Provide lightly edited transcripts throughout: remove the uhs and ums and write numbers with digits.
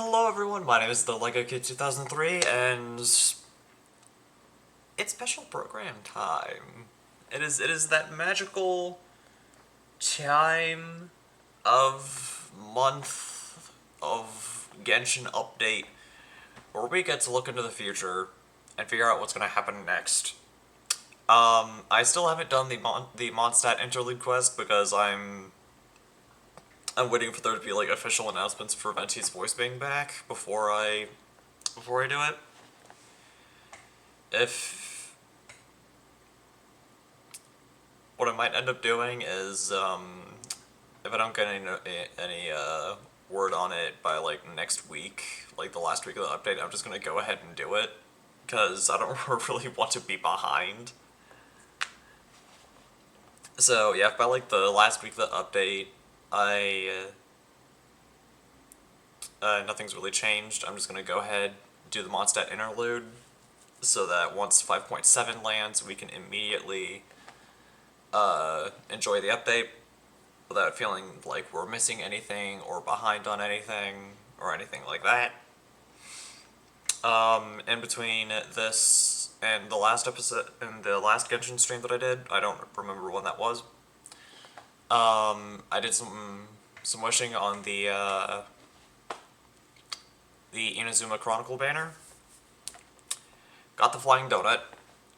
Hello everyone, my name is the Lego Kid 2003, and it's special program time. It is that magical time of month of Genshin update where we get to look into the future and figure out what's going to happen next. I still haven't done the Mondstadt interlude quest because I'm waiting for there to be like official announcements for Venti's voice being back before I do it. What I might end up doing is if I don't get any word on it by like next week, like the last week of the update, I'm just gonna go ahead and do it because I don't really want to be behind. So yeah, if by like the last week of the update nothing's really changed, I'm just gonna go ahead do the Mondstadt interlude so that once 5.7 lands we can immediately enjoy the update without feeling like we're missing anything or behind on anything or anything like that. In between this and the last episode and the last Genshin stream that I did, I don't remember when that was. I did some wishing on the Inazuma Chronicle banner. Got the flying donut.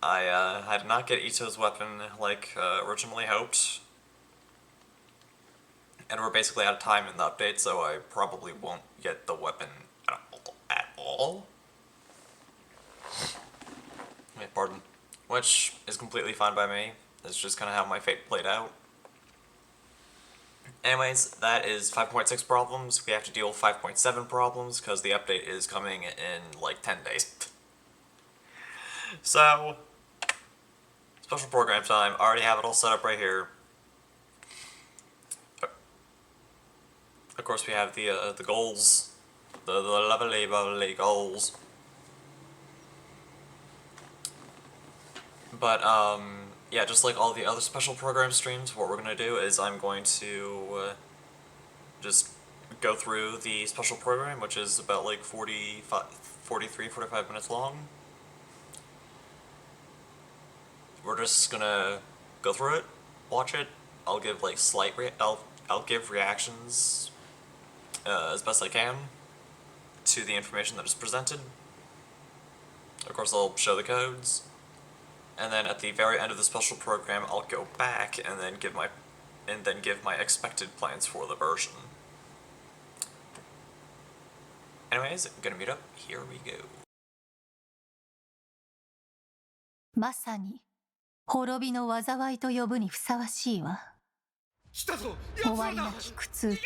I did not get Ito's weapon like originally hoped. And we're basically out of time in the update, so I probably won't get the weapon at all. Wait, pardon. Which is completely fine by me. It's just kind of how my fate played out. Anyways, that is 5.6 problems. We have to deal with 5.7 problems because the update is coming in like 10 days. So, special program time. I already have it all set up right here. Of course, we have the goals, the lovely goals. But yeah, just like all the other special program streams, what we're gonna do is I'm going to just go through the special program, which is about like 45 minutes long. We're just gonna go through it, watch it. I'll give like I'll give reactions as best I can to the information that is presented. Of course, I'll show the codes. And then at the very end of the special program, I'll go back and then give my expected plans for the version. Anyways, I'm gonna meet up. Here we go. まさに滅びの災いと呼ぶにふさわしいわ。終わりなき苦痛と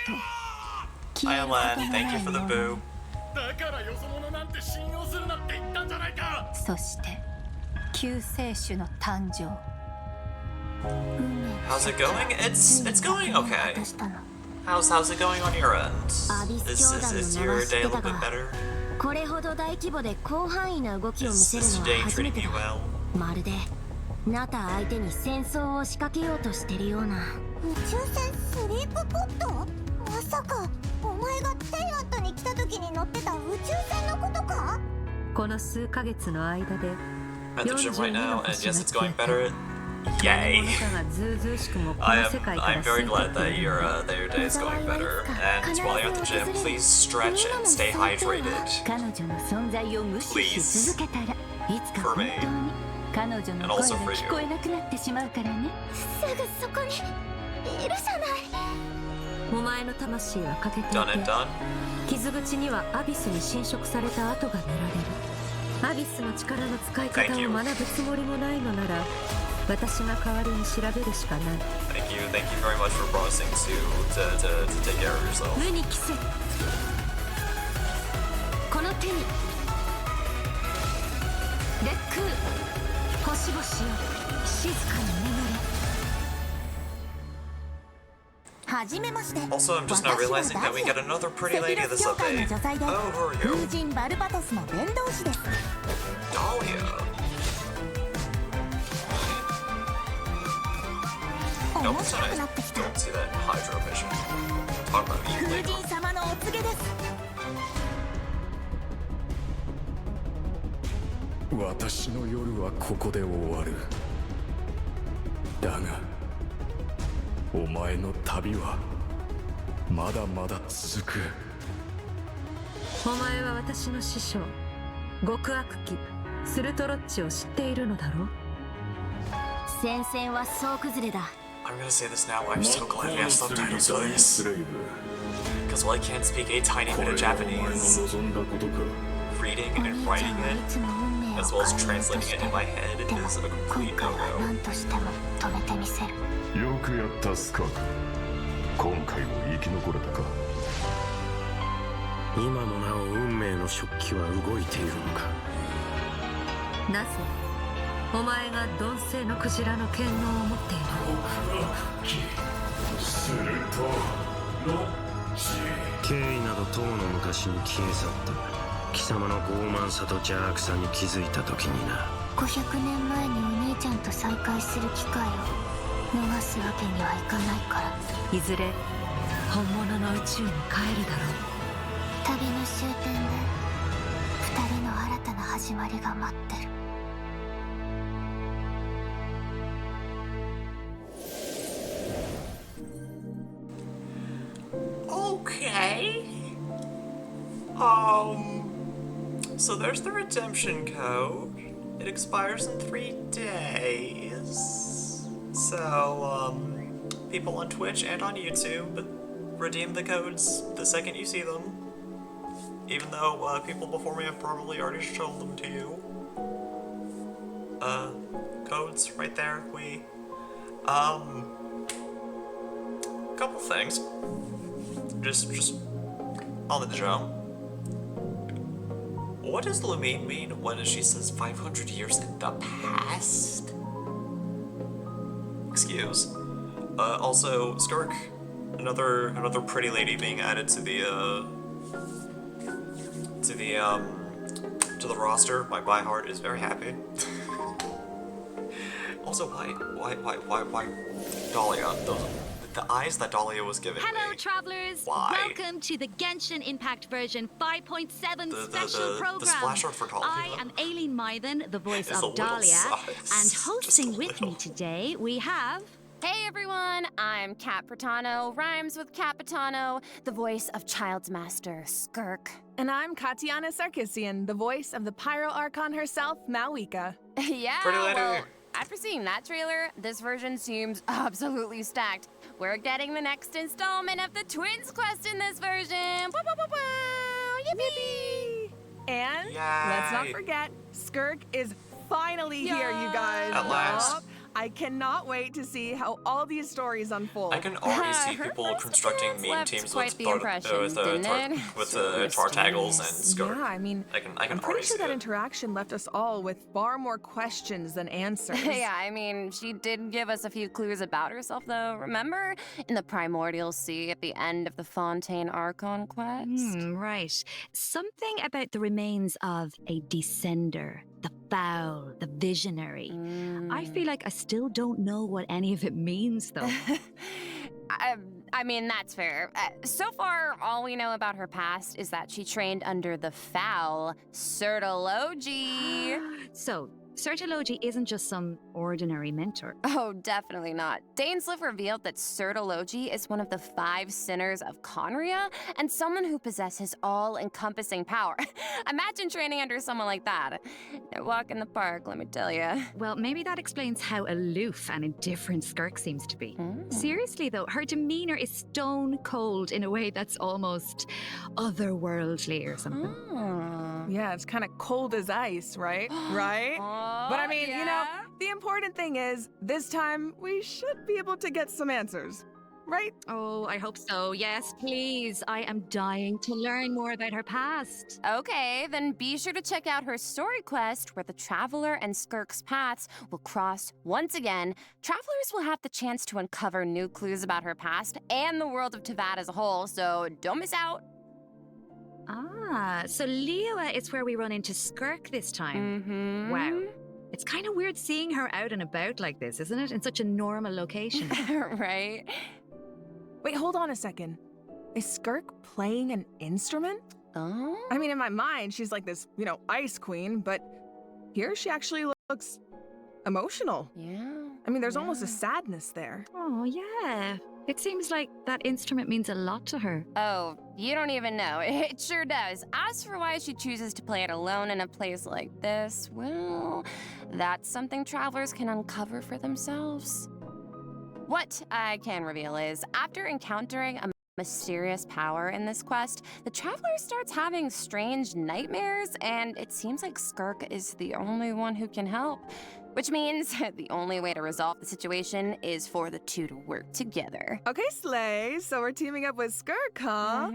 消えることのない呪い。だからよそ者なんて信用するなって言ったんじゃないか。そして。 救世主の誕生。How's it going? It's going okay. How's it going on your end? Is your day a little bit better? これほど大規模で広範囲な動きを見せるのは初めてだ。まるでナタ相手に戦争を仕掛けようとしてるような。宇宙船スリープポット？まさかお前がテイアットに来た時に乗ってた宇宙船のことか？この数ヶ月の間で。 At the gym right now, and yes, it's going better. Yay! I'm very glad that your day is going better. And while you're at the gym, please stretch and stay hydrated. Please, for me, and also for you. Done and done. 傷口にはアビスに侵食された跡が見られる。 アビスの力の使い方を学ぶつもりもないのなら、私が代わりに調べるしかない。Thank you very much for promising to take care of yourself. 無に着せ。この手に。烈空。星々よ、静かに眠れ。 Also, I'm just now realizing that we get another pretty lady this update. Oh, who are you? Dahlia. No, it's nice. Don't see that Hydro Vision. Talk about you later. 私の夜はここで終わる。だがお前の旅はまだまだ続く。お前は私の師匠極悪鬼スルトロッチを知っているのだろう。戦線は総崩れだ。 I'm gonna say this now, I'm so glad we have subtitles for this. Because while I can't speak a tiny bit of Japanese, reading and writing it, as well as translating it in my head, is a complete no-go. よくやったスカーク。今回も生き残れたか。今もなお運命の食器は動いているのか。なぜお前が鈍性のクジラの権能を持っている。するとロッチ。経緯などとうの昔に消え去った。貴様の傲慢さと邪悪さに気づいた時にな。500年前にお兄ちゃんと再会する機会を逃すわけにはいかないから。いずれ本物の宇宙に帰るだろう。旅の終点で2人の新たな始まりが待ってる。Okay. So there's the redemption code. It expires in 3 days. So, people on Twitch and on YouTube, redeem the codes the second you see them. Even though, people before me have probably already shown them to you. Codes right there, couple things. Just on the jump. What does Lumine mean when she says 500 years in the past? Excuse. Also, Skirk, another pretty lady being added to the roster. My heart is very happy. Also, why Dahlia? The eyes that Dahlia was giving Hello, me. travelers. Why? Welcome to the Genshin Impact version 5.7 special program. The splash art for Dahlia. I am Aileen Mythen, the voice It's a of little Dahlia, size. and hosting Just a with me little. today we have. Hey everyone, I'm Kat Pratano, rhymes with Capitano, the voice of Child's Master, Skirk. And I'm Katiana Sarkissian, the voice of the Pyro Archon herself, Malwika. Yeah, Pretty lady. well, after seeing that trailer, this version seems absolutely stacked. We're getting the next installment of the Twins quest in this version. Woo, woo, woo, woo. Yippee! And Yay. let's not forget, Skirk is finally here, you guys. At last. Yup. I cannot wait to see how all these stories unfold. I can already see Her people first constructing appearance meme left teams quite with the impression, didn't it? char taggles and Skirk. Yeah, I mean, I can I'm already pretty see sure that it. interaction left us all with far more questions than answers. Yeah, I mean, she did give us a few clues about herself, though. Remember? In the Primordial Sea at the end of the Fontaine Archon quest? Right. Something about the remains of a descender, the foul, the visionary. I feel like I still don't know what any of it means, though. I mean, that's fair. So far, all we know about her past is that she trained under the foul Sertology. So, Sertology isn't just some ordinary mentor. Oh, definitely not. Dainsliff revealed that Sertology is one of the 5 sinners of Conria and someone who possesses all-encompassing power. Imagine training under someone like that. No walk in the park, let me tell you. Well, maybe that explains how aloof and indifferent Skirk seems to be. Seriously, though, her demeanor is stone cold in a way that's almost otherworldly or something. Yeah, it's kind of cold as ice, right? Right? But I mean, you know, the important thing is, this time we should be able to get some answers, right? Oh, I hope so. Yes, please. I am dying to learn more about her past. Okay, then be sure to check out her story quest where the Traveler and Skirk's paths will cross once again. Travelers will have the chance to uncover new clues about her past and the world of Teyvat as a whole, so don't miss out. Ah, so Liyue is where we run into Skirk this time. Wow. It's kind of weird seeing her out and about like this, isn't it? In such a normal location. Right? Wait, hold on a second. Is Skirk playing an instrument? Oh? I mean, in my mind, she's like this, you know, ice queen, but here she actually looks emotional. Yeah. I mean, there's almost a sadness there. Oh, yeah. It seems like that instrument means a lot to her. Oh, you don't even know. It sure does. As for why she chooses to play it alone in a place like this, well, that's something travelers can uncover for themselves. What I can reveal is, after encountering a mysterious power in this quest, the traveler starts having strange nightmares, and it seems like Skirk is the only one who can help. Which means the only way to resolve the situation is for the two to work together. Okay, Slay, so we're teaming up with Skirk, huh?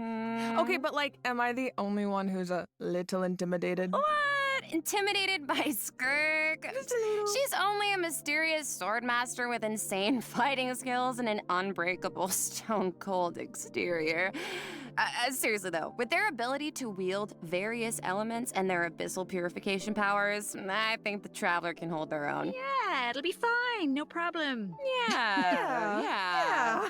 Okay, but like, am I the only one who's a little intimidated? What? Intimidated by Skirk? Just a little. She's only a mysterious sword master with insane fighting skills and an unbreakable stone-cold exterior. Seriously though, with their ability to wield various elements and their abyssal purification powers, I think the Traveler can hold their own. Yeah, it'll be fine. No problem. Yeah.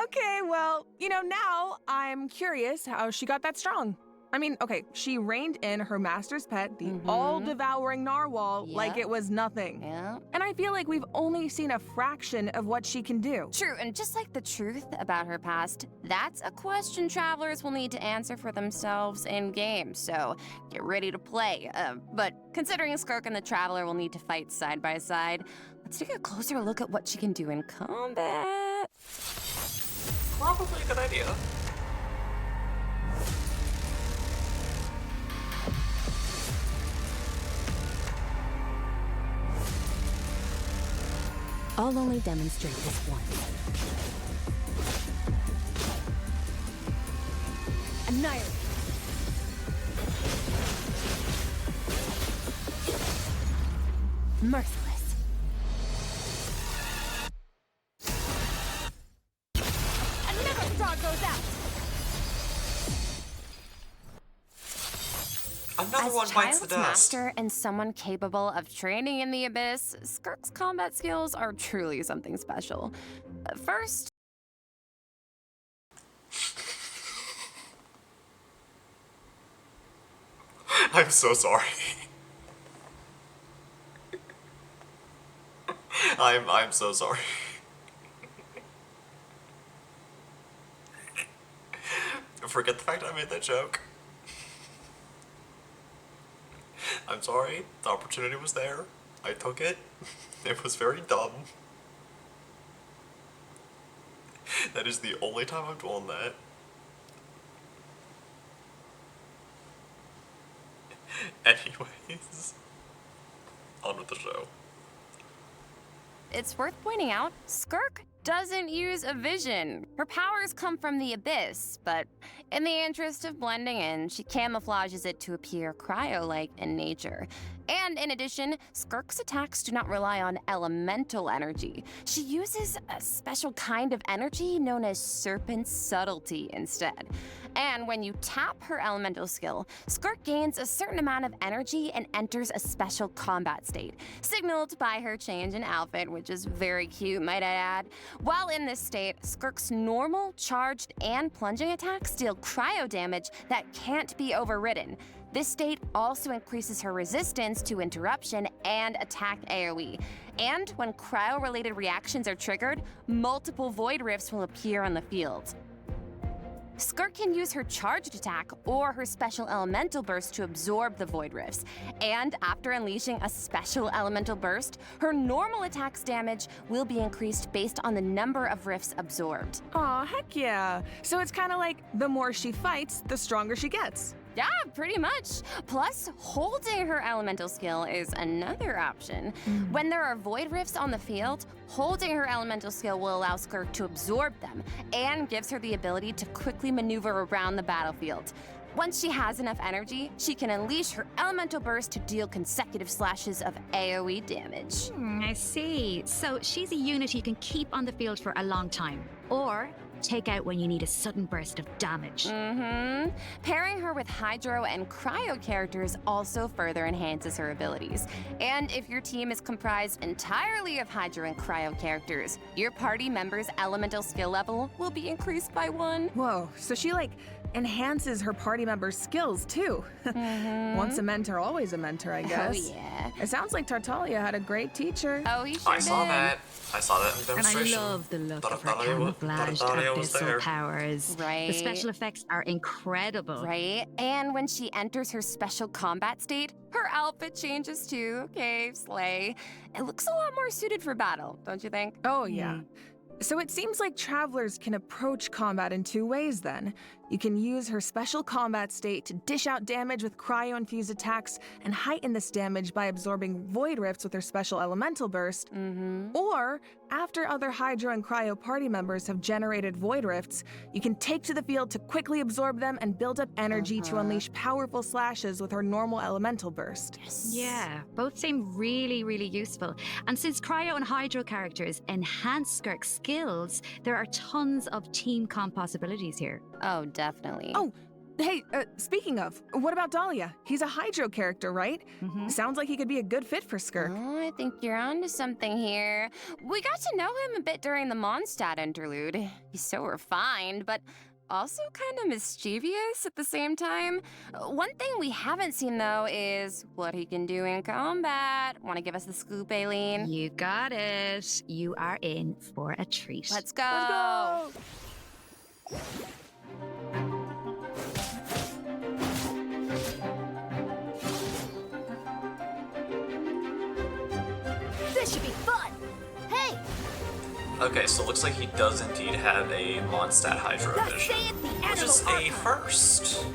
Okay, well, now I'm curious how she got that strong. I mean, okay, she reined in her master's pet, the all-devouring narwhal, like it was nothing. Yeah. And I feel like we've only seen a fraction of what she can do. True, and just like the truth about her past, that's a question travelers will need to answer for themselves in-game, so get ready to play. But considering Skirk and the Traveler will need to fight side by side, let's take a closer look at what she can do in combat. Probably a good idea. I'll only demonstrate this once. Annihilate. Merciless. Another straw goes out. Another one bites the As dust. master and someone capable of training in the abyss, Skirk's combat skills are truly something special. First, I'm so sorry. I'm so sorry. Forget the fact I made that joke. I'm sorry. The opportunity was there. I took it. It was very dumb. That is the only time I've done that. Anyways, on with the show. it's worth pointing out, Skirk doesn't use a vision. Her powers come from the abyss, but in the interest of blending in, she camouflages it to appear cryo-like in nature. And in addition, Skirk's attacks do not rely on elemental energy. She uses a special kind of energy known as serpent subtlety instead. And when you tap her elemental skill, Skirk gains a certain amount of energy and enters a special combat state, signaled by her change in outfit, which is very cute, might I add. While in this state, Skirk's normal, charged, and plunging attacks deal cryo damage that can't be overridden. This state also increases her resistance to interruption and attack AoE. And when cryo-related reactions are triggered, multiple void rifts will appear on the field. Skirk can use her charged attack or her special elemental burst to absorb the void rifts. And after unleashing a special elemental burst, her normal attack's damage will be increased based on the number of rifts absorbed. Aw, heck yeah. So it's kind of like the more she fights, the stronger she gets. Yeah, pretty much. Plus, holding her elemental skill is another option. When there are void rifts on the field, holding her elemental skill will allow Skirk to absorb them and gives her the ability to quickly maneuver around the battlefield. Once she has enough energy, she can unleash her elemental burst to deal consecutive slashes of AoE damage. I see. So she's a unit you can keep on the field for a long time, or take out when you need a sudden burst of damage. Pairing her with Hydro and Cryo characters also further enhances her abilities. And if your team is comprised entirely of Hydro and Cryo characters, your party member's elemental skill level will be increased by 1. Whoa, so she like enhances her party members' skills, too. Once a mentor, always a mentor, I guess. Oh, yeah. It sounds like Tartaglia had a great teacher. Oh, he sure I saw did. that. I saw that in the And I demonstration. love the look of her Tartaglia camouflaged was there. abyssal powers. Right. The special effects are incredible. Right? And when she enters her special combat state, her outfit changes too. Okay, slay. It looks a lot more suited for battle, don't you think? Oh, yeah. So it seems like travelers can approach combat in two ways then. You can use her special combat state to dish out damage with cryo-infused attacks and heighten this damage by absorbing void rifts with her special elemental burst. Or, after other Hydro and Cryo party members have generated void rifts, you can take to the field to quickly absorb them and build up energy to unleash powerful slashes with her normal elemental burst. Yeah, both seem really, really useful. And since Cryo and Hydro characters enhance Skirk's skills, there are tons of team comp possibilities here. Oh, definitely. Oh, hey, speaking of, what about Dahlia? He's a Hydro character, right? Sounds like he could be a good fit for Skirk. Oh, I think you're onto something here. We got to know him a bit during the Mondstadt interlude. He's so refined, but also kind of mischievous at the same time. One thing we haven't seen, though, is what he can do in combat. Want to give us the scoop, Aileen? You got it. You are in for a treat. Let's go. Let's go! This should be fun! Hey! Okay, so it looks like he does indeed have a Mondstadt Hydro Vision, which is a first.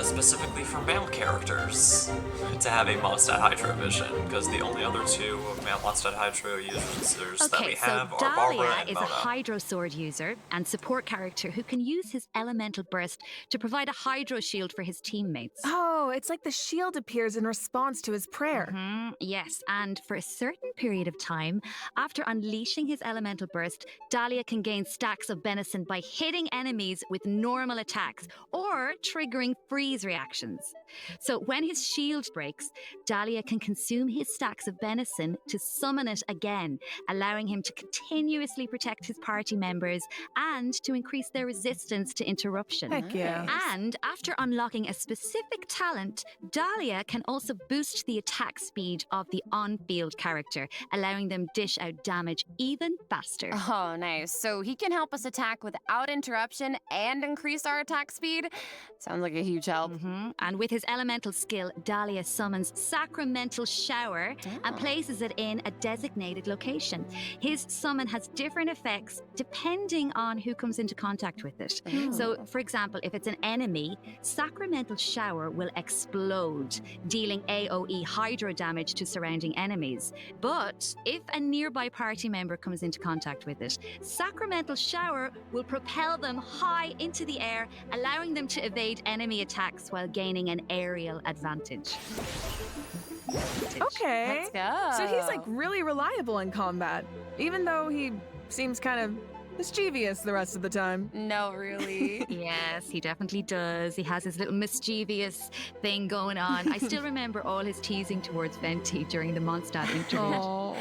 Specifically for male characters to have a Mondstadt Hydro Vision, because the only other two male Mondstadt Hydro users that we have so are Barbara Dahlia and is Mona. a Hydro Sword user and support character who can use his elemental burst to provide a Hydro shield for his teammates. Oh, it's like the shield appears in response to his prayer. Yes, and for a certain period of time, after unleashing his elemental burst, Dahlia can gain stacks of benison by hitting enemies with normal attacks or triggering freeze reactions. So when his shield breaks, Dahlia can consume his stacks of benison to summon it again, allowing him to continuously protect his party members and to increase their resistance to interruption. Heck yeah. And after unlocking a specific talent, Dahlia can also boost the attack speed of the on-field character, allowing them dish out damage even faster. Oh, nice. So he can help us attack without interruption and increase our attack speed? Sounds like a huge help. And with his elemental skill, Dahlia summons Sacramental Shower and places it in a designated location. His summon has different effects depending on who comes into contact with it. So, for example, if it's an enemy, Sacramental Shower will explode, dealing AoE hydro damage to surrounding enemies. But if a nearby party member comes into contact with it, Sacramental Shower will propel them high into the air, allowing them to evade enemy attacks while gaining an aerial advantage. Okay. Let's go. So he's like really reliable in combat, even though he seems kind of mischievous the rest of the time. No, really. Yes, he definitely does. He has his little mischievous thing going on. I still remember all his teasing towards Venti during the Mondstadt interlude. Oh.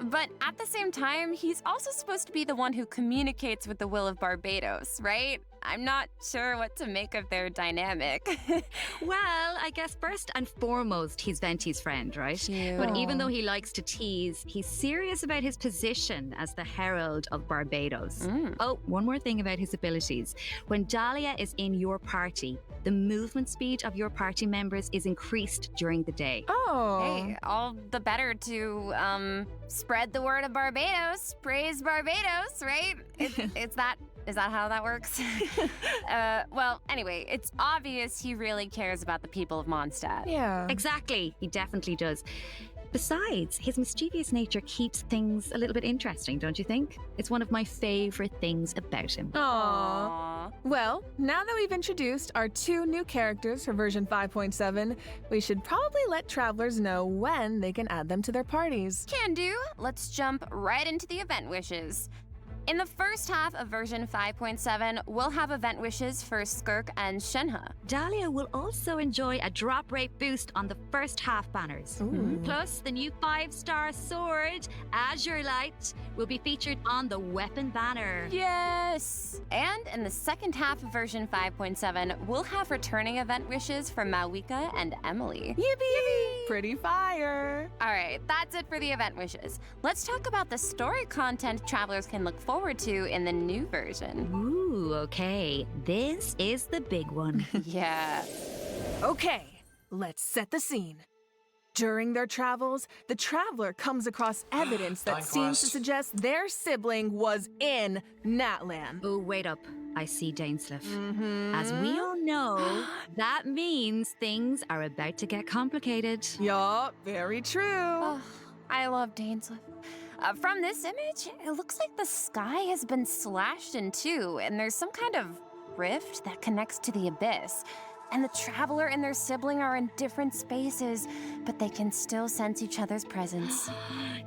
But at the same time, he's also supposed to be the one who communicates with the will of Barbados, right? I'm not sure what to make of their dynamic. Well, I guess first and foremost, he's Venti's friend, right? But even though he likes to tease, he's serious about his position as the Herald of Barbados. Oh, one more thing about his abilities. When Dahlia is in your party, the movement speed of your party members is increased during the day. Oh. Hey, all the better to spread the word of Barbados. Praise Barbados, right? Is that how that works? Well, anyway, it's obvious he really cares about the people of Mondstadt. Yeah. Exactly, he definitely does. Besides, his mischievous nature keeps things a little bit interesting, don't you think? It's one of my favorite things about him. Aww. Well, now that we've introduced our two new characters for version 5.7, we should probably let travelers know when they can add them to their parties. Can do. Let's jump right into the event wishes. In the first half of version 5.7, we'll have event wishes for Skirk and Shenhe. Dahlia will also enjoy a drop rate boost on the first half banners. Plus, the new 5-star sword, Azure Light, will be featured on the weapon banner. Yes! And in the second half of version 5.7, we'll have returning event wishes for Malwika and Emily. Yippee! Pretty fire! All right, that's it for the event wishes. Let's talk about the story content travelers can look forward to in the new version. Ooh, okay. This is the big one. Yeah. Okay, let's set the scene. During their travels, the traveler comes across evidence that seems to suggest their sibling was in Natlan. Oh, wait up. I see Dainsleif. As we all know, that means things are about to get complicated. Yup, very true. Oh, I love Dainsleif. From this image, it looks like the sky has been slashed in two, and there's some kind of rift that connects to the abyss. And the traveler and their sibling are in different spaces, but they can still sense each other's presence.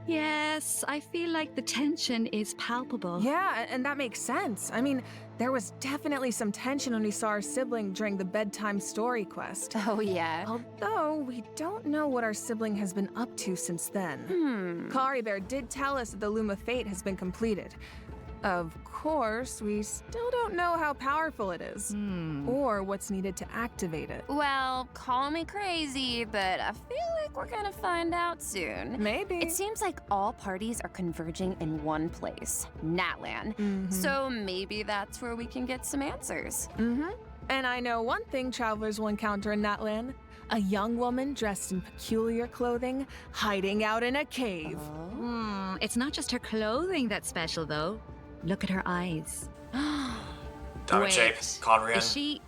Yes, I feel like the tension is palpable. Yeah, and that makes sense. I mean, there was definitely some tension when we saw our sibling during the bedtime story quest. Oh, yeah. Although, we don't know what our sibling has been up to since then. Kari Bear did tell us that the Loom of Fate has been completed. Of course, we still don't know how powerful it is, or what's needed to activate it. Well, call me crazy, but I feel like we're gonna find out soon. Maybe. It seems like all parties are converging in one place, Natlan. So maybe that's where we can get some answers. And I know one thing travelers will encounter in Natlan. A young woman dressed in peculiar clothing, hiding out in a cave. It's not just her clothing that's special, though. Look at her eyes. Diamond shape, Conrian. Is she...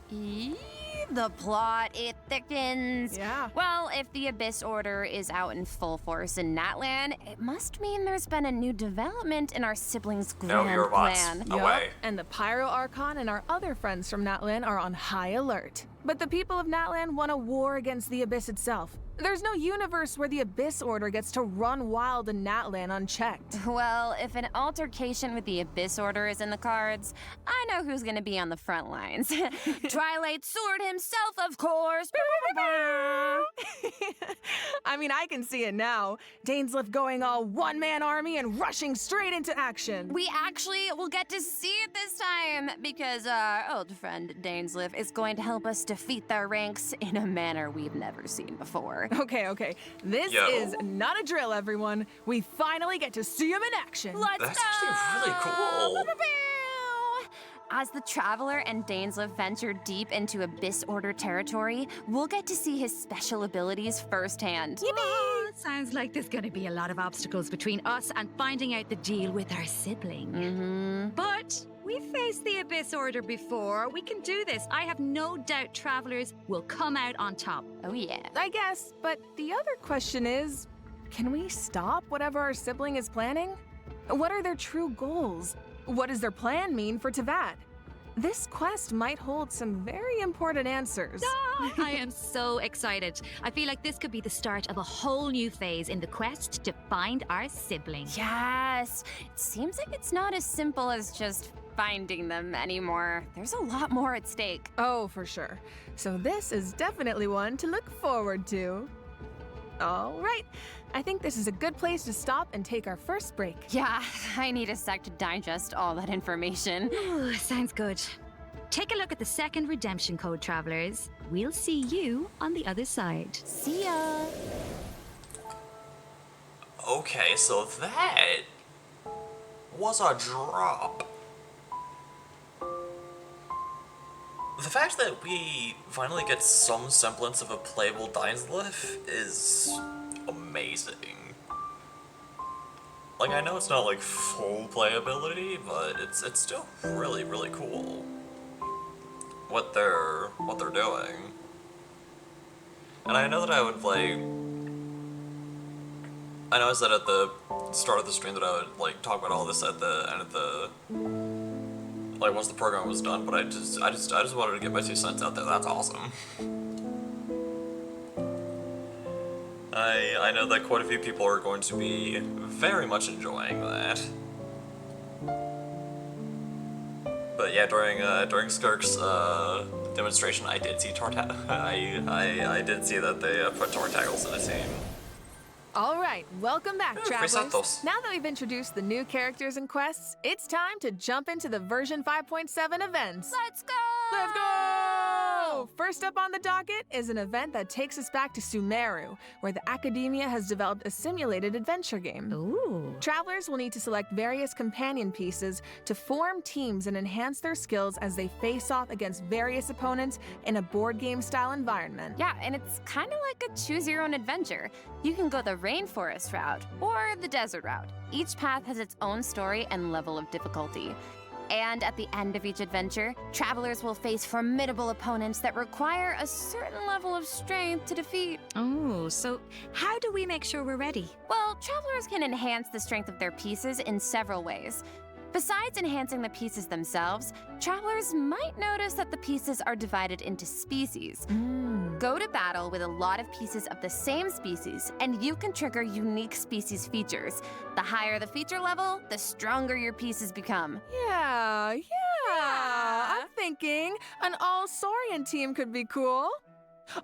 The plot, it thickens. Yeah. Well, if the Abyss Order is out in full force in Natlan, it must mean there's been a new development in our siblings' grand your bots. plan. Away. And the Pyro Archon and our other friends from Natlan are on high alert. But the people of Natlan want a war against the Abyss itself. There's no universe where the Abyss Order gets to run wild in Natlan unchecked. Well, if an altercation with the Abyss Order is in the cards, I know who's gonna be on the front lines. Twilight Sword himself, of course. I mean, I can see it now. Dainsleif going all one-man army and rushing straight into action. We actually will get to see it this time because our old friend Dainsleif is going to help us defeat their ranks in a manner we've never seen before. Okay. This is not a drill, everyone. We finally get to see him in action. Let's That's go! actually really cool. As the Traveler and Dainsleif venture deep into Abyss Order territory, we'll get to see his special abilities firsthand. Oh, sounds like there's gonna be a lot of obstacles between us and finding out the deal with our sibling. But we faced the Abyss Order before. We can do this. I have no doubt travelers will come out on top. Oh yeah. I guess, but the other question is, can we stop whatever our sibling is planning? What are their true goals? What does their plan mean for Teyvat? This quest might hold some very important answers. I am so excited. I feel like this could be the start of a whole new phase in the quest to find our sibling. Yes. It seems like it's not as simple as just finding them anymore. There's a lot more at stake. Oh, for sure. So this is definitely one to look forward to. All right. I think this is a good place to stop and take our first break. Yeah, I need a sec to digest all that information. Ooh, sounds good. Take a look at the second redemption code, travelers. We'll see you on the other side. See ya. Okay, so that was a drop. The fact that we finally get some semblance of a playable Dainsleif is amazing. Like, I know it's not like full playability, but it's still really, really cool what they're doing. And I know that I would like, I know I said at the start of the stream that I would like talk about all this at the end of the, like, once the program was done, but I just wanted to get my 2 cents out there. That's awesome. I know that quite a few people are going to be very much enjoying that. yeah, during Skirk's demonstration, I did see I did see that they put Tortagles in a team. All right, welcome back, travelers. Santos. Now that we've introduced the new characters and quests, it's time to jump into the version 5.7 events. Let's go! Let's go! First up on the docket is an event that takes us back to Sumeru, where the Academia has developed a simulated adventure game. Ooh. Travelers will need to select various companion pieces to form teams and enhance their skills as they face off against various opponents in a board game style environment. Yeah, and it's kind of like a choose your own adventure. You can go the rainforest route or the desert route. Each path has its own story and level of difficulty. And at the end of each adventure, travelers will face formidable opponents that require a certain level of strength to defeat. Oh, so how do we make sure we're ready? Well, travelers can enhance the strength of their pieces in several ways. Besides enhancing the pieces themselves, travelers might notice that the pieces are divided into species. Go to battle with a lot of pieces of the same species, and you can trigger unique species features. The higher the feature level, the stronger your pieces become. Yeah. I'm thinking an all-Saurian team could be cool.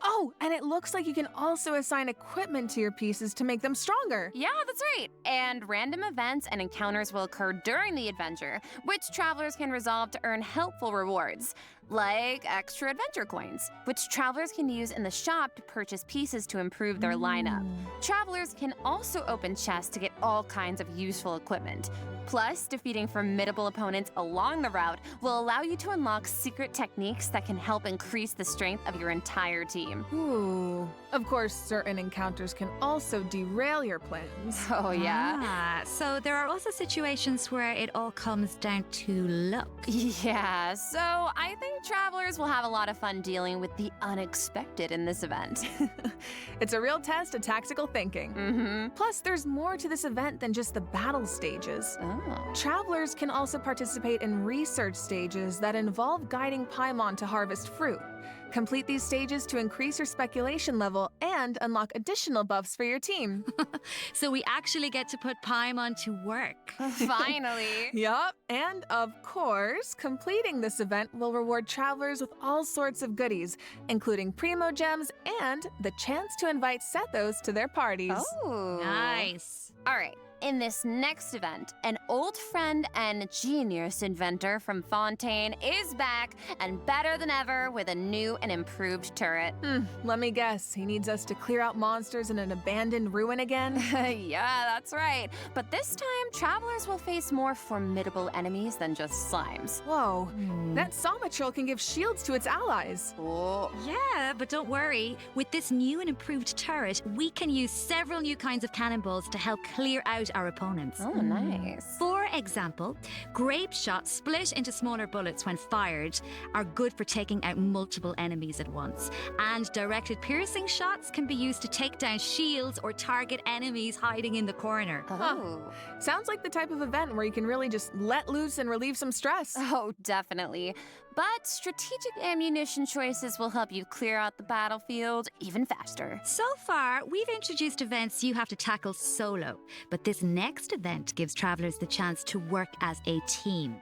Oh, and it looks like you can also assign equipment to your pieces to make them stronger. Yeah, that's right. And random events and encounters will occur during the adventure, which travelers can resolve to earn helpful rewards, like extra adventure coins, which travelers can use in the shop to purchase pieces to improve their lineup. Travelers can also open chests to get all kinds of useful equipment. Plus, defeating formidable opponents along the route will allow you to unlock secret techniques that can help increase the strength of your entire team. Ooh. Of course, certain encounters can also derail your plans. Oh, yeah? Ah, so there are also situations where it all comes down to luck. Yeah, so I think travelers will have a lot of fun dealing with the unexpected in this event. It's a real test of tactical thinking. Plus, there's more to this event than just the battle stages. Travelers can also participate in research stages that involve guiding Paimon to harvest fruit. Complete these stages to increase your speculation level and unlock additional buffs for your team. So we actually get to put Paimon to work. Finally. Yup, and of course, completing this event will reward travelers with all sorts of goodies, including Primo Gems and the chance to invite Sethos to their parties. Oh. Nice. All right. In this next event, an old friend and genius inventor from Fontaine is back and better than ever with a new and improved turret. Let me guess, he needs us to clear out monsters in an abandoned ruin again? Yeah, that's right. But this time, travelers will face more formidable enemies than just slimes. Whoa, that Somatrol can give shields to its allies. Oh. Yeah, but don't worry. With this new and improved turret, we can use several new kinds of cannonballs to help clear out our opponents. Oh, nice. For example, grape shots split into smaller bullets when fired are good for taking out multiple enemies at once. And directed piercing shots can be used to take down shields or target enemies hiding in the corner. Oh. Sounds like the type of event where you can really just let loose and relieve some stress. Oh, definitely. But strategic ammunition choices will help you clear out the battlefield even faster. So far, we've introduced events you have to tackle solo, but this next event gives travelers the chance to work as a team.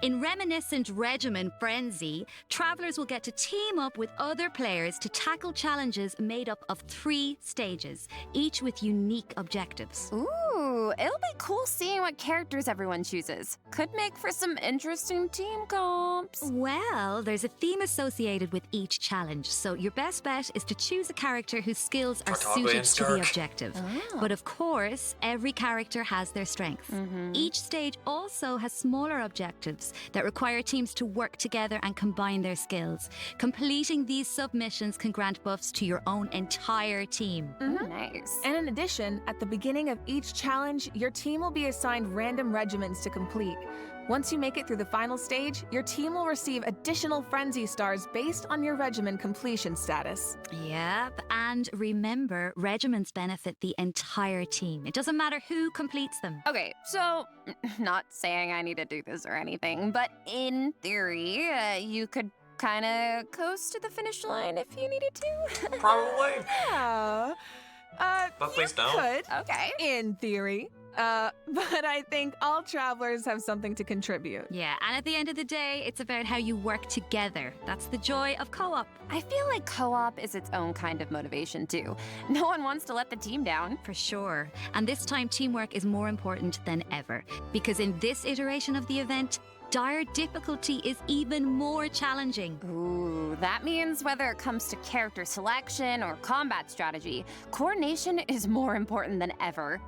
In reminiscent Regimen Frenzy, travelers will get to team up with other players to tackle challenges made up of 3 stages, each with unique objectives. Ooh, it'll be cool seeing what characters everyone chooses. Could make for some interesting team comps. Well, there's a theme associated with each challenge, so your best bet is to choose a character whose skills are suited to the objective. But of course, every character has their strengths. Each stage also has smaller objectives that require teams to work together and combine their skills. Completing these submissions can grant buffs to your own entire team. Nice. And in addition, at the beginning of each challenge, your team will be assigned random regiments to complete. Once you make it through the final stage, your team will receive additional Frenzy Stars based on your regimen completion status. Yep, and remember, regiments benefit the entire team. It doesn't matter who completes them. Okay, so, not saying I need to do this or anything, but in theory, you could kind of coast to the finish line if you needed to. Probably. Yeah. But please you don't. Could, Okay. in theory. but I think all travelers have something to contribute. Yeah, and at the end of the day, it's about how you work together. That's the joy of co-op. I feel like co-op is its own kind of motivation too. No one wants to let the team down. For sure. And this time, teamwork is more important than ever. Because in this iteration of the event, dire difficulty is even more challenging. Ooh, that means whether it comes to character selection or combat strategy, coordination is more important than ever.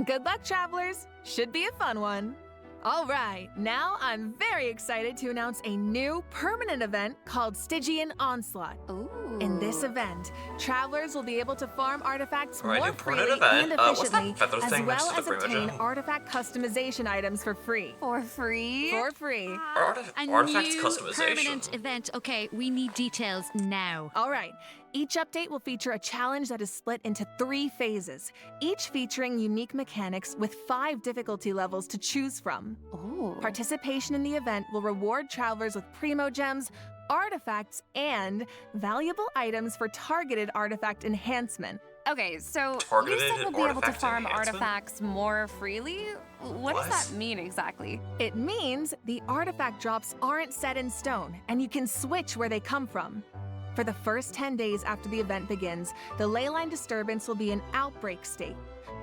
Good luck, travelers. Should be a fun one. All right, now I'm very excited to announce a new permanent event called Stygian Onslaught. Ooh. In this event, travelers will be able to farm artifacts Alright, more new permanent freely event. and What's that efficiently, feather as thing next well to as the obtain Primogen? artifact customization items for free. For free? For free. A Artifact new customization. permanent event. Okay, we need details now. All right. Each update will feature a challenge that is split into 3 phases, each featuring unique mechanics with 5 difficulty levels to choose from. Ooh. Participation in the event will reward travelers with primo gems, artifacts, and valuable items for targeted artifact enhancement. Okay, so Targeted you said we'll be able to artifact farm enhancement? artifacts more freely? What does that mean exactly? It means the artifact drops aren't set in stone, and you can switch where they come from. For the first 10 days after the event begins, the leyline disturbance will be in outbreak state.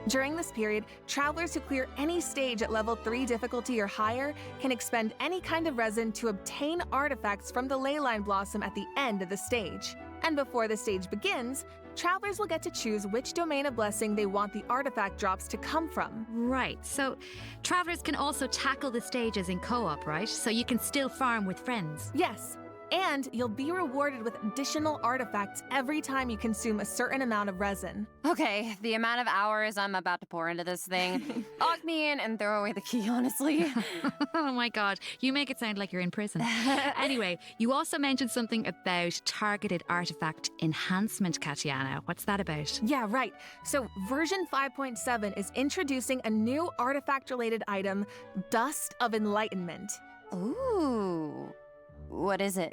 During this period, travelers who clear any stage at level 3 difficulty or higher can expend any kind of resin to obtain artifacts from the leyline blossom at the end of the stage. And before the stage begins, travelers will get to choose which domain of blessing they want the artifact drops to come from. Right, so travelers can also tackle the stages in co-op, right? So you can still farm with friends. Yes, and you'll be rewarded with additional artifacts every time you consume a certain amount of resin. Okay, the amount of hours I'm about to pour into this thing. Lock me in and throw away the key, honestly. Oh my god, you make it sound like you're in prison. Anyway, you also mentioned something about targeted artifact enhancement, Katiana. What's that about? Yeah, right. So version 5.7 is introducing a new artifact-related item, Dust of Enlightenment. Ooh. What is it?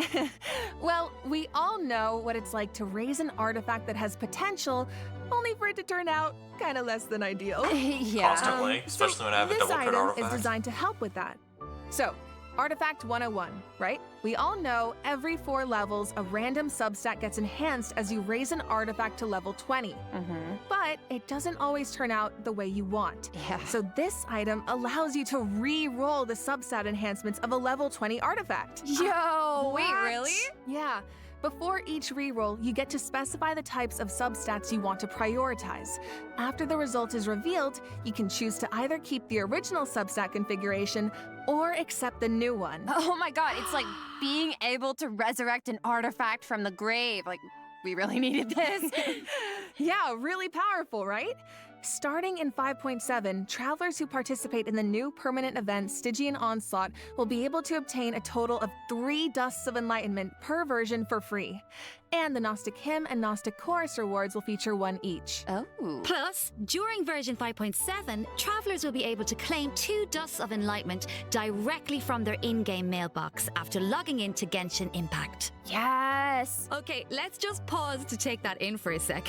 Well, we all know what it's like to raise an artifact that has potential, only for it to turn out kind of less than ideal. Yeah. Constantly, especially when I have a this double crit item artifact. is designed to help with that. So, Artifact 101, right? We all know every 4 levels, a random substat gets enhanced as you raise an artifact to level 20. But it doesn't always turn out the way you want. Yeah. So this item allows you to re-roll the substat enhancements of a level 20 artifact. Yo, wait, What? really? Yeah. Before each reroll, you get to specify the types of substats you want to prioritize. After the result is revealed, you can choose to either keep the original substat configuration or accept the new one. Oh my god, it's like being able to resurrect an artifact from the grave. Like, we really needed this. Yeah, really powerful, right? Starting in 5.7, travelers who participate in the new permanent event Stygian Onslaught will be able to obtain a total of 3 Dusts of Enlightenment per version for free. And the Gnostic Hymn and Gnostic Chorus rewards will feature 1 each. Oh. Plus, during version 5.7, travelers will be able to claim 2 Dusts of Enlightenment directly from their in-game mailbox after logging into Genshin Impact. Yes. Okay, let's just pause to take that in for a sec.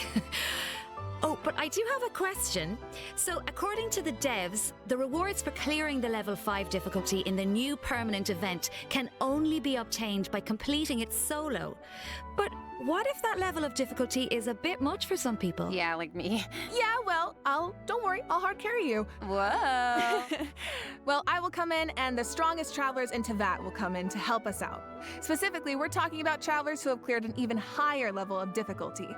Oh, but I do have a question. So, according to the devs, the rewards for clearing the level 5 difficulty in the new permanent event can only be obtained by completing it solo. But what if that level of difficulty is a bit much for some people? Yeah, like me. Yeah, well, don't worry, I'll hard carry you. Whoa. Well, I will come in, and the strongest travelers in Tevat will come in to help us out. Specifically, we're talking about travelers who have cleared an even higher level of difficulty.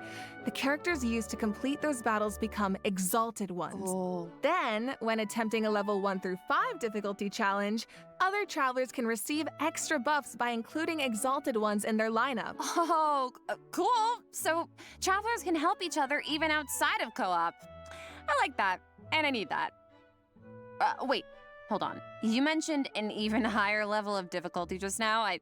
The characters used to complete those battles become exalted ones. Oh. Then, when attempting a level 1 through 5 difficulty challenge, other travelers can receive extra buffs by including exalted ones in their lineup. Oh, cool. So travelers can help each other even outside of co-op. I like that, and I need that. Wait, hold on. You mentioned an even higher level of difficulty just now. I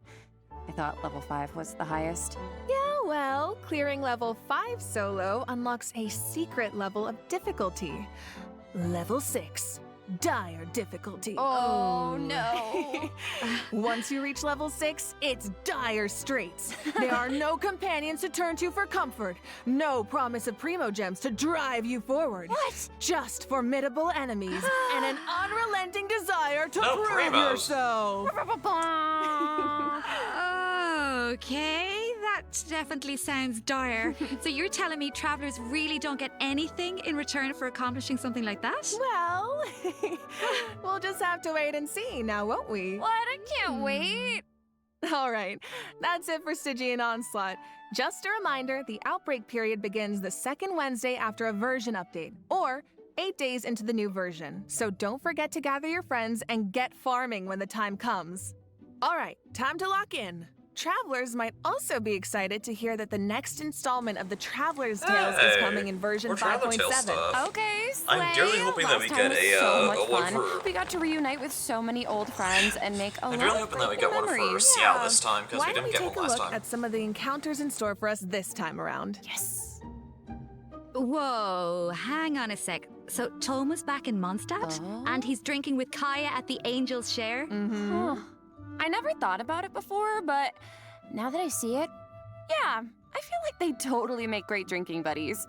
thought level 5 was the highest. Yeah, well, clearing level 5 solo unlocks a secret level of difficulty. Level 6. dire difficulty. Oh, no. Once you reach level 6, it's dire straits. There are no companions to turn to for comfort, no promise of primo gems to drive you forward. What? Just formidable enemies and an unrelenting desire to No prove primos. yourself. Okay, that definitely sounds dire. So you're telling me travelers really don't get anything in return for accomplishing something like that? Well, we'll just have to wait and see now, won't we? What? I can't wait. All right, that's it for Stygian Onslaught. Just a reminder, the outbreak period begins the second Wednesday after a version update, or 8 days into the new version. So don't forget to gather your friends and get farming when the time comes. All right, time to lock in. Travelers might also be excited to hear that the next installment of the Traveler's Tales is coming in version more Traveler's Tales 5.7. stuff. Okay, slay. I'm dearly hoping that we Last time get was a, so much a one fun. for- We got to reunite with so many old friends and make a I'm lot really of hoping that we fruitful get one for memories. Xiao this time, because Why we don't didn't we get take one a last look time. at some of the encounters in store for us this time around? Yes. Whoa, hang on a sec. So Toma's back in Mondstadt, and he's drinking with Kaya at the Angel's Share? Huh. I never thought about it before, but now that I see it, yeah, I feel like they totally make great drinking buddies.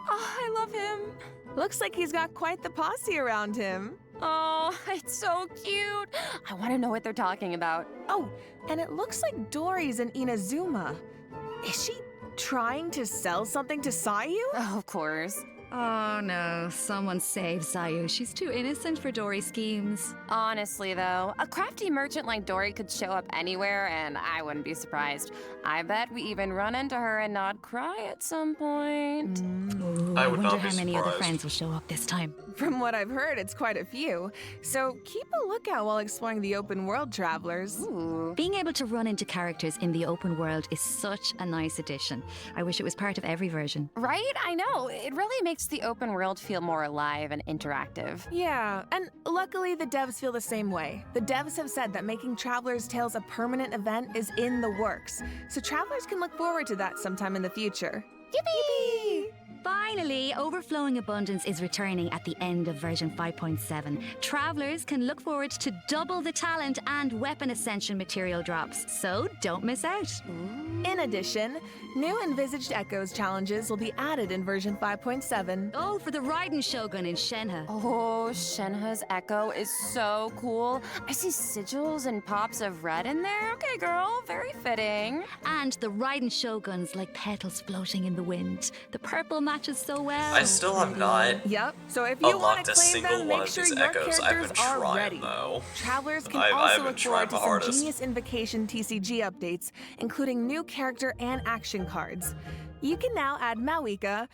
Oh, I love him. Looks like he's got quite the posse around him. Oh, it's so cute. I want to know what they're talking about. Oh, and it looks like Dory's in Inazuma. Is she trying to sell something to Sayu? Oh, of course. Oh no, someone save Sayu. She's too innocent for Dory's schemes. Honestly, though, a crafty merchant like Dory could show up anywhere, and I wouldn't be surprised. I bet we even run into her and not cry at some point. Ooh, I would wonder not be how many other surprised. friends will show up this time. From what I've heard, it's quite a few. So keep a lookout while exploring the open world, travelers. Ooh. Being able to run into characters in the open world is such a nice addition. I wish it was part of every version. Right? I know. It really makes the open world feel more alive and interactive. Yeah, and luckily the devs feel the same way. The devs have said that making Traveler's Tales a permanent event is in the works, so travelers can look forward to that sometime in the future. Yippee! Finally, Overflowing Abundance is returning at the end of version 5.7. Travelers can look forward to double the talent and weapon ascension material drops, so don't miss out. In addition, new Envisaged Echoes challenges will be added in version 5.7. Oh, for the Raiden Shogun in Shenhe. Oh, Shenhe's Echo is so cool. I see sigils and pops of red in there. Okay, girl, very fitting. And the Raiden Shoguns like petals floating in the wind. The purple matches so well. I still have not Yep, so if you want unlocked to a claim single them, one make of sure these your echoes. I've characters been are trying, ready. though. Travelers can I've also been look trying forward to my some hardest. Genius Invocation TCG updates, including new character and action cards. You can now add Malika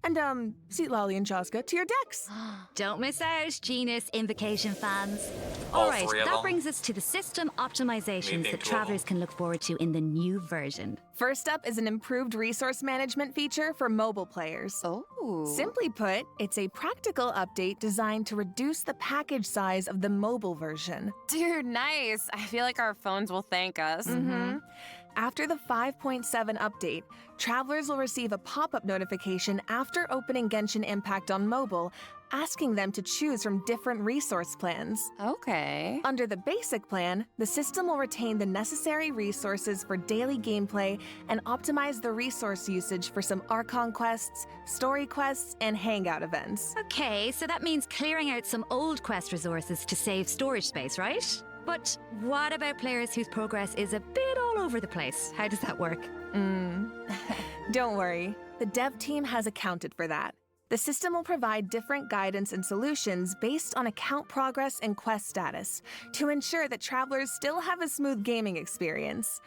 and, Sweet Lolly and Chaska to your decks. Don't miss out, Genius Invocation fans. All Alright, three of that them? brings us to the system optimizations Maybe that two of them. travelers can look forward to in the new version. First up is an improved resource management feature for mobile players. Oh. Simply put, it's a practical update designed to reduce the package size of the mobile version. Dude, nice. I feel like our phones will thank us. After the 5.7 update, travelers will receive a pop-up notification after opening Genshin Impact on mobile, asking them to choose from different resource plans. Okay. Under the basic plan, the system will retain the necessary resources for daily gameplay and optimize the resource usage for some Archon quests, story quests, and hangout events. Okay, so that means clearing out some old quest resources to save storage space, right? But what about players whose progress is a bit all over the place? How does that work? Don't worry, the dev team has accounted for that. The system will provide different guidance and solutions based on account progress and quest status to ensure that travelers still have a smooth gaming experience.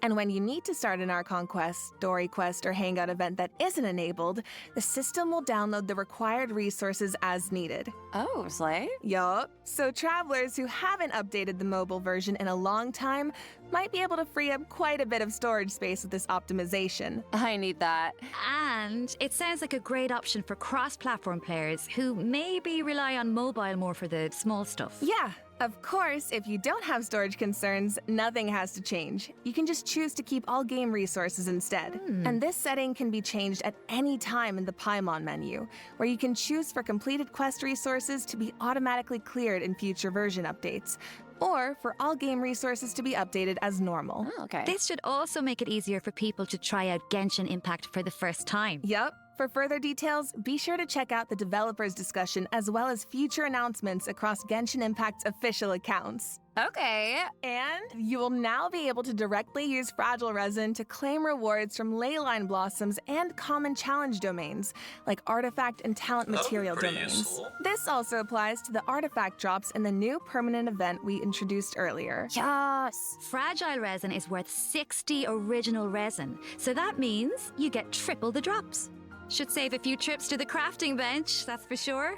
And when you need to start an Archon quest, story quest, or hangout event that isn't enabled, the system will download the required resources as needed. Oh, slay. Yup. So travelers who haven't updated the mobile version in a long time might be able to free up quite a bit of storage space with this optimization. I need that. And it sounds like a great option for cross-platform players who maybe rely on mobile more for the small stuff. Yeah, Of course, if you don't have storage concerns, nothing has to change. You can just choose to keep all game resources instead. And this setting can be changed at any time in the Paimon menu, where you can choose for completed quest resources to be automatically cleared in future version updates, or for all game resources to be updated as normal. Oh, okay. This should also make it easier for people to try out Genshin Impact for the first time. Yup. For further details, be sure to check out the developers' discussion as well as future announcements across Genshin Impact's official accounts. Okay. And you will now be able to directly use Fragile Resin to claim rewards from Leyline Blossoms and common challenge domains, like artifact and talent material domains. Useful. This also applies to the artifact drops in the new permanent event we introduced earlier. Yes. Fragile resin is worth 60 original resin, so that means you get triple the drops. Should save a few trips to the crafting bench, that's for sure.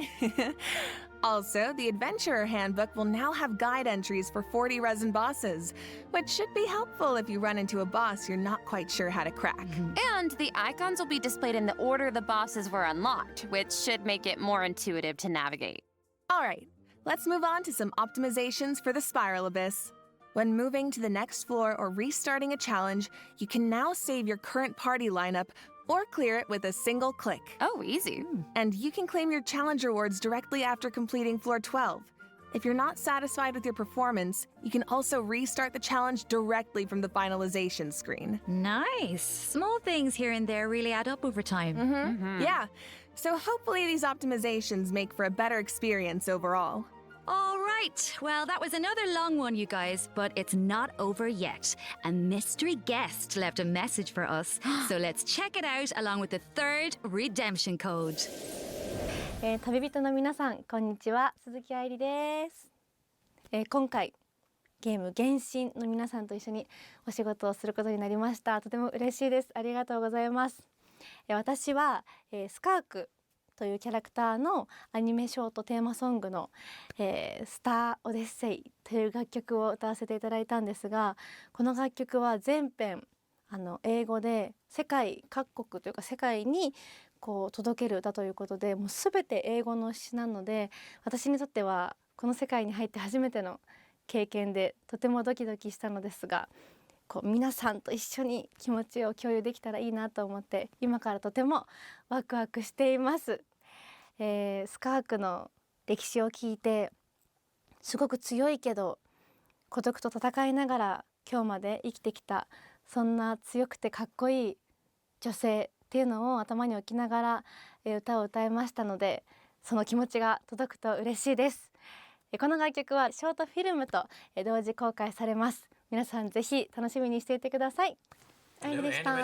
Also, the Adventurer Handbook will now have guide entries for 40 resin bosses, which should be helpful if you run into a boss you're not quite sure how to crack. And the icons will be displayed in the order the bosses were unlocked, which should make it more intuitive to navigate. All right, let's move on to some optimizations for the Spiral Abyss. When moving to the next floor or restarting a challenge, you can now save your current party lineup or clear it with a single click. Oh, easy. And you can claim your challenge rewards directly after completing floor 12. If you're not satisfied with your performance, you can also restart the challenge directly from the finalization screen. Nice. Small things here and there really add up over time. Yeah, so hopefully these optimizations make for a better experience overall. All right. Well, that was another long one, you guys, but it's not over yet. A mystery guest left a message for us, so let's check it out along with the third redemption code. 旅人の皆さん、こんにちは。鈴木愛理です。今回ゲーム原神の皆さんと一緒にお仕事をすることになりました。とても嬉しいです。ありがとうございます。私は、スカークというキャラクターのアニメショートテーマソングの、スター・オデッセイという楽曲を歌わせていただいたんですが、この楽曲は全編英語で世界各国というか世界にこう届ける歌ということで、もう全て英語の詩なので、私にとってはこの世界に入って初めての経験でとてもドキドキしたのですが、こう皆さんと一緒に気持ちを共有できたらいいなと思って今からとてもワクワクしています。スカークの歴史を聞いてすごく強いけど孤独と戦いながら今日まで生きてきた、そんな強くてかっこいい女性っていうのを頭に置きながら歌を歌いましたので、その気持ちが届くと嬉しいです。この楽曲はショートフィルムと同時公開されます。皆さんぜひ楽しみにしていてください。ありでした。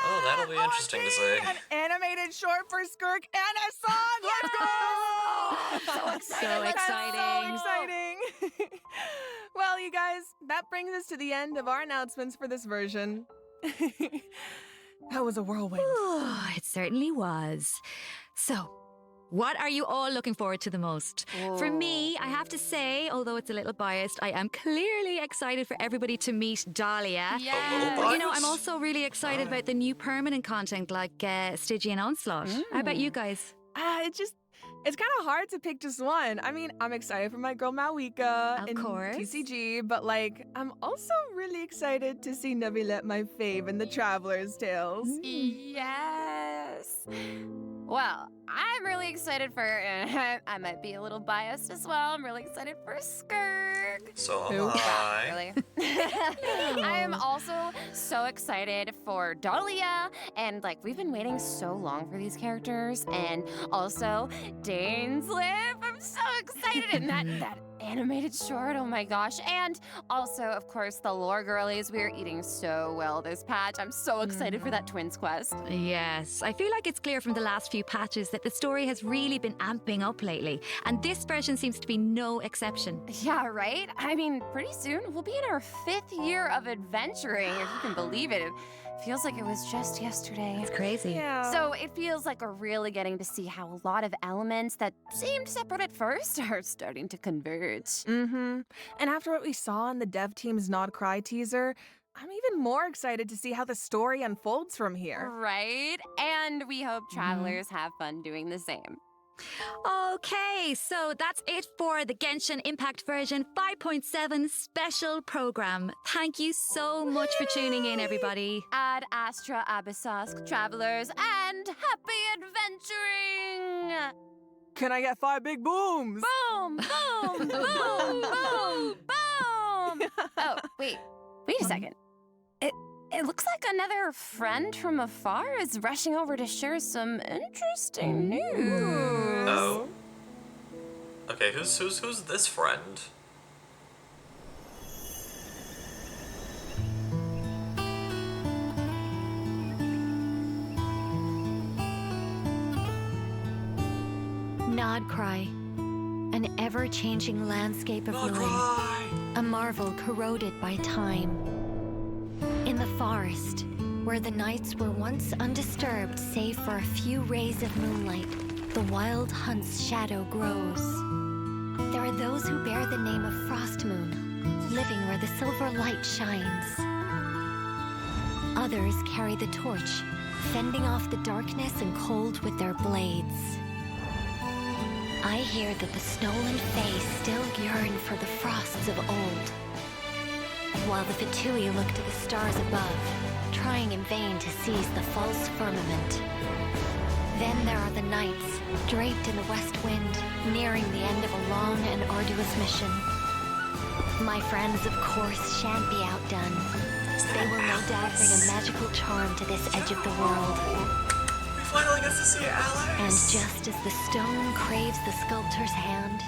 Oh, that'll be interesting to see. An animated short for Skirk and a song! Let's go! So exciting. That's so exciting. Well, you guys, that brings us to the end of our announcements for this version. That was a whirlwind. It certainly was. So, what are you all looking forward to the most? For me, I have to say, although it's a little biased, I am clearly excited for everybody to meet Dahlia. Yeah. But, you know, I'm also really excited about the new permanent content like Stygian Onslaught. How about you guys? It's kind of hard to pick just one. I mean, I'm excited for my girl Mawika in course. TCG, but I'm also really excited to see Nebilet, my fave, in the Traveler's Tales. Yes. Well, I'm really excited for, I might be a little biased as well, I'm really excited for Skirk. So am I. Really. I am also so excited for Dahlia, and we've been waiting so long for these characters, and also Dane's Lip. I'm so excited, and that animated short, oh my gosh. And also, of course, the lore girlies. We are eating so well this patch. I'm so excited for that Twins quest. Yes, I feel like it's clear from the last few patches that the story has really been amping up lately, and this version seems to be no exception. Yeah, right? I mean, pretty soon we'll be in our 5th year of adventuring, if you can believe it. It feels like it was just yesterday. It's crazy. Yeah. So it feels like we're really getting to see how a lot of elements that seemed separate at first are starting to converge. Mm-hmm. And after what we saw in the dev team's Nod Cry teaser, I'm even more excited to see how the story unfolds from here. Right? And we hope travelers have fun doing the same. Okay, so that's it for the Genshin Impact version 5.7 special program. Thank you so much for tuning in, everybody. Ad Astra Abyssos, travelers, and happy adventuring! Can I get 5 big booms? Boom, boom, boom, boom, boom! Oh, wait a second. It looks like another friend from afar is rushing over to share some interesting news. Oh. Okay, who's this friend? Nodcry, an ever-changing landscape of ruin, a marvel corroded by time. In the forest, where the nights were once undisturbed save for a few rays of moonlight, the wild hunt's shadow grows. There are those who bear the name of Frostmoon, living where the silver light shines. Others carry the torch, fending off the darkness and cold with their blades. I hear that the Stolen Fae still yearn for the frosts of old, while the Fatui look to the stars above, trying in vain to seize the false firmament. Then there are the knights, draped in the west wind, nearing the end of a long and arduous mission. My friends, of course, shan't be outdone. They will no doubt bring a magical charm to this edge of the world. We finally get to see Alex! And just as the stone craves the sculptor's hand,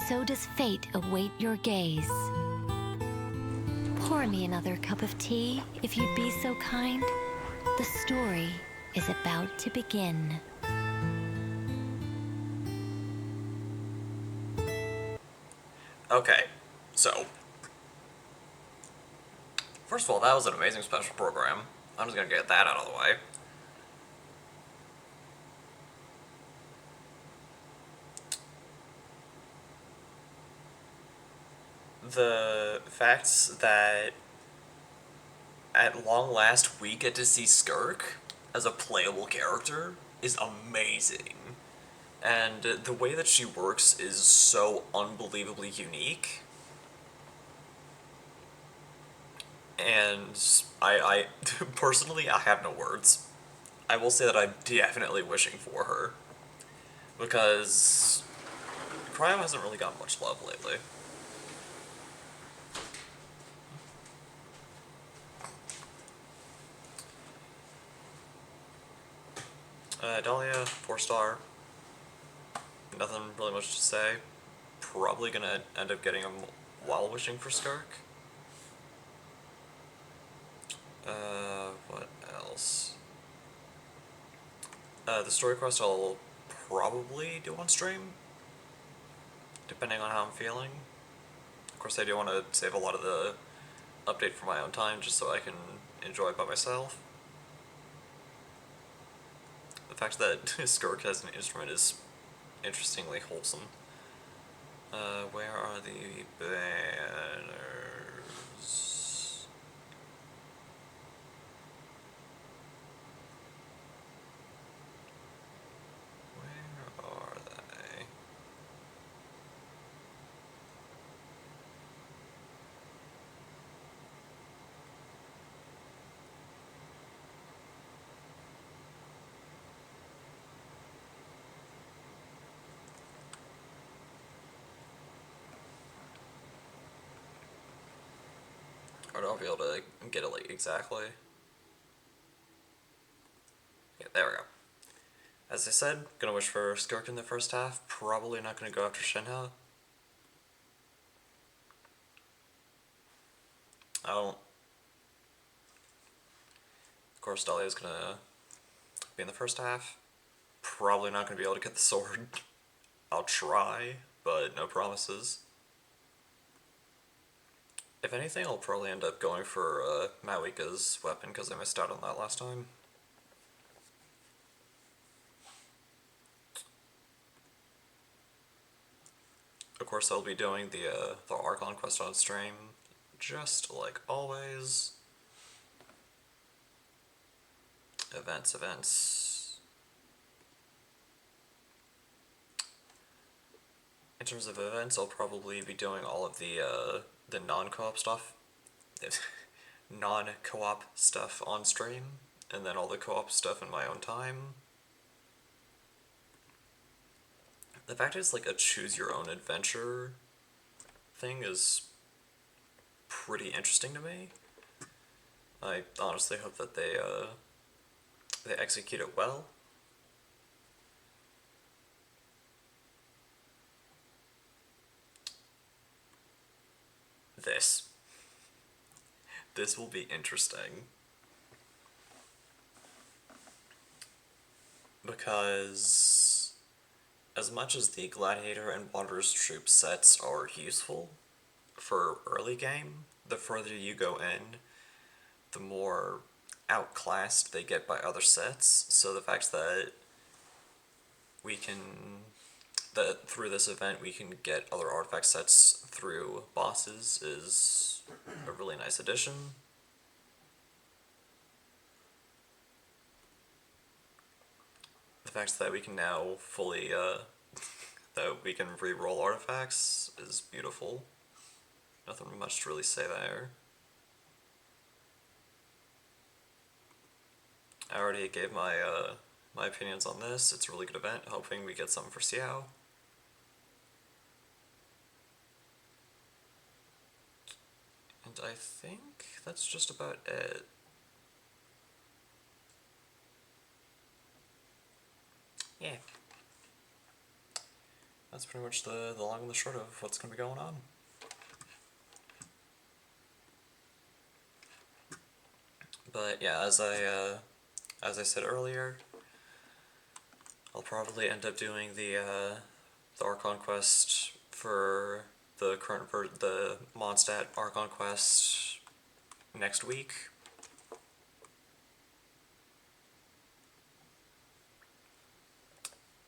so does fate await your gaze. Pour me another cup of tea, if you'd be so kind. The story is about to begin. Okay, so first of all, that was an amazing special program. I'm just gonna get that out of the way. The fact that at long last we get to see Skirk as a playable character is amazing. And the way that she works is so unbelievably unique. And I personally, I have no words. I will say that I'm definitely wishing for her. Because Cryo hasn't really gotten much love lately. Dahlia, 4-star. Nothing really much to say. Probably gonna end up getting him while wishing for Skirk. What else? The story quest I'll probably do on stream, depending on how I'm feeling. Of course, I do want to save a lot of the update for my own time, just so I can enjoy it by myself. The fact that Skirk has an instrument is interestingly wholesome. Where are the banners? Where are they? Or do I be able to get it like exactly? Yeah, there we go. As I said, gonna wish for Skirk in the first half. Probably not gonna go after Shinha. I don't. Of course, Dahlia's gonna be in the first half. Probably not gonna be able to get the sword. I'll try, but no promises. If anything, I'll probably end up going for Mawika's weapon, because I missed out on that last time. Of course, I'll be doing the Archon quest on stream, just like always. Events. in terms of events, I'll probably be doing all of the non-co-op stuff. Non-co-op stuff on stream, and then all the co-op stuff in my own time. The fact it's like a choose-your-own-adventure thing is pretty interesting to me. I honestly hope that they execute it well. This will be interesting. Because as much as the Gladiator and Wanderer's Troop sets are useful for early game, the further you go in, the more outclassed they get by other sets. So the fact that through this event we can get other artifact sets through bosses is a really nice addition. The fact that we can now fully, that we can re-roll artifacts is beautiful. Nothing much to really say there. I already gave my my opinions on this. It's a really good event, hoping we get something for Xiao. And I think that's just about it. Yeah. That's pretty much the long and the short of what's going to be going on. But yeah, as I said earlier, I'll probably end up doing the Archon quest for the the Mondstadt Archon quest next week.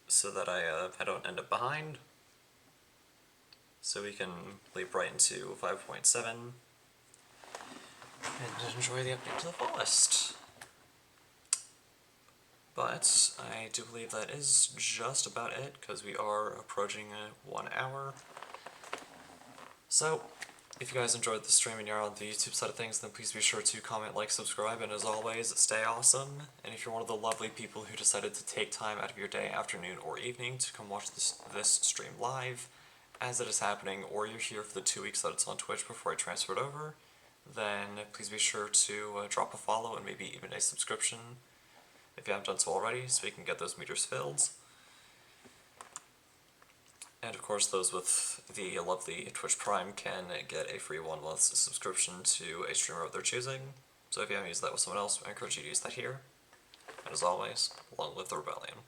So that I don't end up behind. So we can leap right into 5.7 and enjoy the update to the fullest. But I do believe that is just about it, because we are approaching 1 hour. So, if you guys enjoyed the stream and you're on the YouTube side of things, then please be sure to comment, like, subscribe, and as always, stay awesome. And if you're one of the lovely people who decided to take time out of your day, afternoon, or evening to come watch this stream live, as it is happening, or you're here for the 2 weeks that it's on Twitch before I transfer it over, then please be sure to drop a follow and maybe even a subscription if you haven't done so already, so we can get those meters filled. And of course, those with the lovely Twitch Prime can get a free 1 month subscription to a streamer of their choosing. So if you haven't used that with someone else, I encourage you to use that here. And as always, long live the Rebellion.